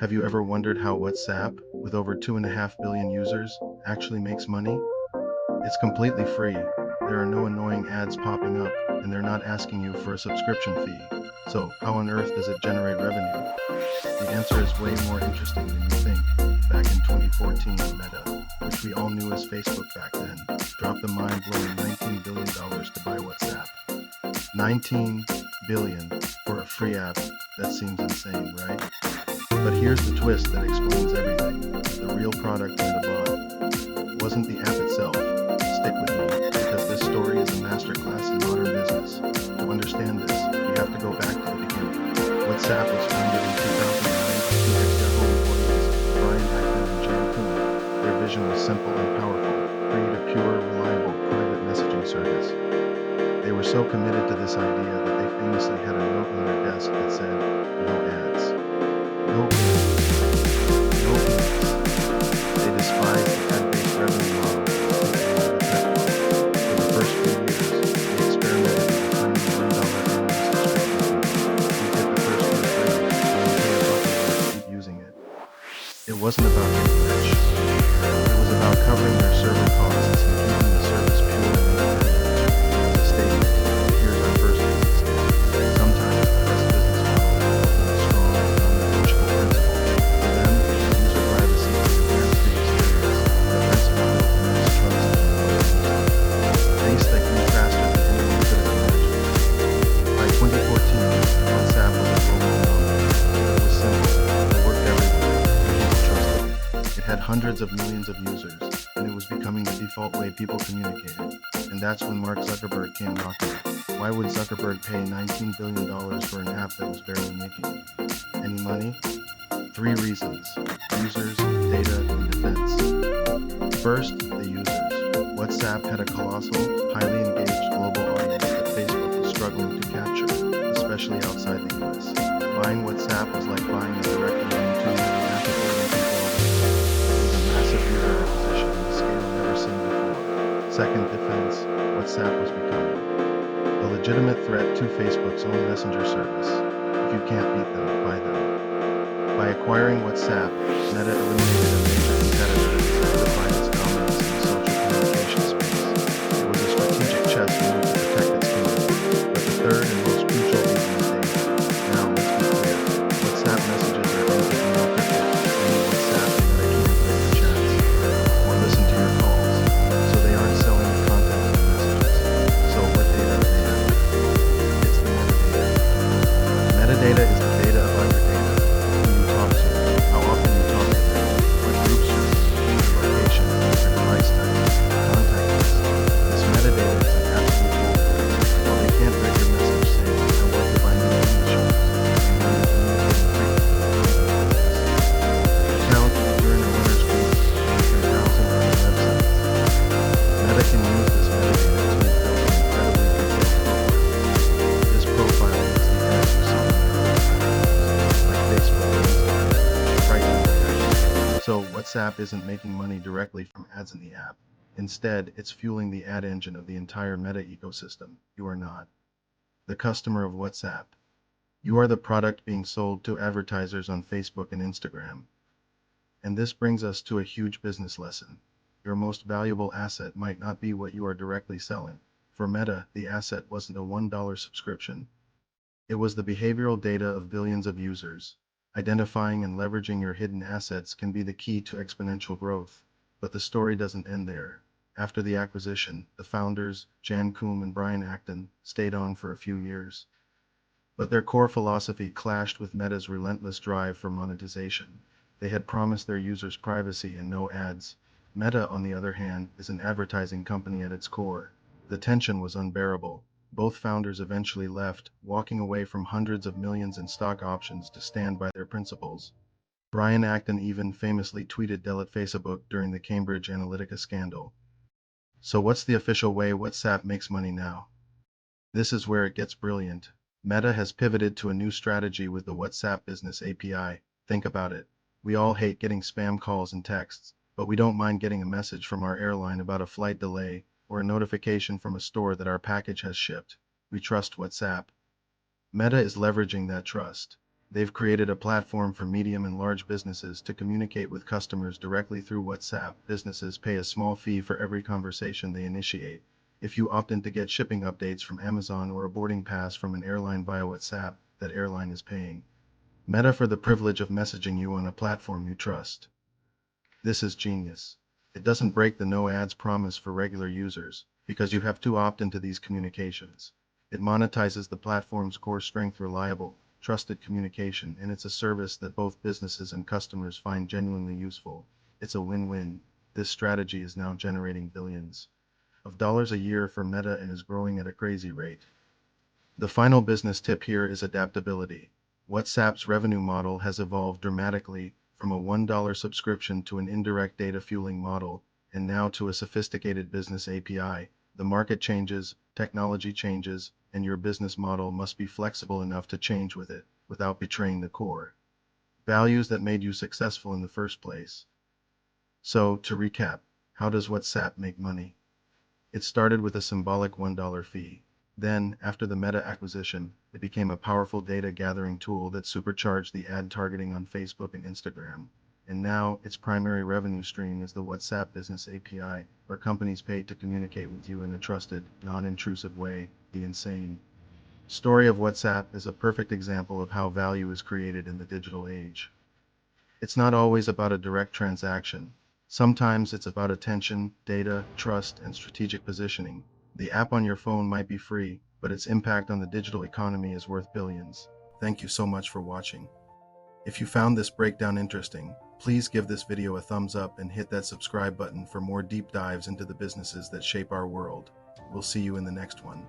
Have you ever wondered how WhatsApp, with over 2.5 billion users, actually makes money? It's completely free. There are no annoying ads popping up, and they're not asking you for a subscription fee. So, how on earth does it generate revenue? The answer is way more interesting than you think. Back in 2014, Meta, which we all knew as Facebook back then, dropped the mind-blowing $19 billion to buy WhatsApp. 19 billion for a free app. That seems insane, right? But here's the twist that explains everything. The real product Meta bought wasn't the app itself. Stick with me, because this story is a masterclass in modern business. To understand this, we have to go back to the beginning. WhatsApp was founded in 2009 by two ex-Yahoo employees, Brian Acton and Jan Koum. Their vision was simple and powerful: create a pure, reliable, private messaging service. They were so committed to this idea that they famously had a note on their desk that said, "No ads, no gimmicks, no gimmicks." They despised the ad-based revenue model that was the tech world. For the first few years, they experimented with a tiny $1 annual subscription fee. You get the first year free, and you pay a buck a year to keep using it. It wasn't about getting rich. It was about covering their server costs and keeping the service pure and independent. As a statement, here's our first business tip. Sometimes the best business model is built on a strong and non-negotiable principle. For them, it was user privacy and enhanced the experience, a principle built on immense trust and loyalty. A base that grew faster than anyone could have imagined. By 2014, WhatsApp was a global phenomenon. It was simple, it worked everywhere, and people trusted it. It had hundreds of millions of users, and it was becoming the default way people communicated. And that's when Mark Zuckerberg came knocking. Why would Zuckerberg pay $19 billion for an app that was barely making any money? Three reasons: users, data, and defense. First, the users. WhatsApp had a colossal, highly engaged global audience that Facebook was struggling to capture, especially outside the US. Buying WhatsApp was like buying a directory into 2.5 billion people overnight. It was a massive user acquisition on a scale never seen before. Second, defense. WhatsApp was becoming a legitimate threat to Facebook's own messenger service. If you can't beat them, buy them. By acquiring WhatsApp, Meta eliminated a major competitor and solidified its dominance in the social communication space. It was a strategic chess move to protect its kingdom. But the third and most crucial reason is data. Now, let's be clear. WhatsApp messages are encrypted, meaning WhatsApp and Meta can't read your chats or listen to your calls. So they aren't selling the content of the messages. So what data are they after? It's the metadata. Metadata is the data about your data: who you talk to, how often you talk to them, what groups you're in, your location, your device type, contact list. This metadata is an absolute gold. While they can't read your message saying, "I want to buy new TV shows," they know you're communicating frequently with companies like this. Count, you're in a runner's group, and you're browsing other websites. Meta can use this metadata to build an incredibly detailed profile. This profile makes the ads you see on your other platforms, like Facebook or Instagram, frighteningly accurate. So WhatsApp isn't making money directly from ads in the app. Instead, it's fueling the ad engine of the entire Meta ecosystem. You are not the customer of WhatsApp. You are the product being sold to advertisers on Facebook and Instagram. And this brings us to a huge business lesson. Your most valuable asset might not be what you are directly selling. For Meta, the asset wasn't a $1 subscription. It was the behavioral data of billions of users. Identifying and leveraging your hidden assets can be the key to exponential growth. But the story doesn't end there. After the acquisition, the founders, Jan Koum and Brian Acton, stayed on for a few years. But their core philosophy clashed with Meta's relentless drive for monetization. They had promised their users privacy and no ads. Meta, on the other hand, is an advertising company at its core. The tension was unbearable. Both founders eventually left, walking away from hundreds of millions in stock options to stand by their principles. Brian Acton even famously tweeted delete Facebook during the Cambridge Analytica scandal. So what's the official way WhatsApp makes money now? This is where it gets brilliant. Meta has pivoted to a new strategy with the WhatsApp Business API. Think about it. We all hate getting spam calls and texts, but we don't mind getting a message from our airline about a flight delay or a notification from a store that our package has shipped. We trust WhatsApp. Meta is leveraging that trust. They've created a platform for medium and large businesses to communicate with customers directly through WhatsApp. Businesses pay a small fee for every conversation they initiate. If you opt in to get shipping updates from Amazon or a boarding pass from an airline via WhatsApp, that airline is paying Meta for the privilege of messaging you on a platform you trust. This is genius. It doesn't break the no ads promise for regular users, because you have to opt into these communications. It monetizes the platform's core strength: reliable, trusted communication, and it's a service that both businesses and customers find genuinely useful. It's a win-win. This strategy is now generating billions of dollars a year for Meta and is growing at a crazy rate. The final business tip here is adaptability. WhatsApp's revenue model has evolved dramatically, from a $1 subscription to an indirect data fueling model, and now to a sophisticated business API. The market changes, technology changes, and your business model must be flexible enough to change with it, without betraying the core values that made you successful in the first place. So, to recap, how does WhatsApp make money? It started with a symbolic $1 fee. Then, after the Meta acquisition, it became a powerful data gathering tool that supercharged the ad targeting on Facebook and Instagram. And now, its primary revenue stream is the WhatsApp Business API, where companies pay to communicate with you in a trusted, non-intrusive way. The insane story of WhatsApp is a perfect example of how value is created in the digital age. It's not always about a direct transaction. Sometimes it's about attention, data, trust, and strategic positioning. The app on your phone might be free, but its impact on the digital economy is worth billions. Thank you so much for watching. If you found this breakdown interesting, please give this video a thumbs up and hit that subscribe button for more deep dives into the businesses that shape our world. We'll see you in the next one.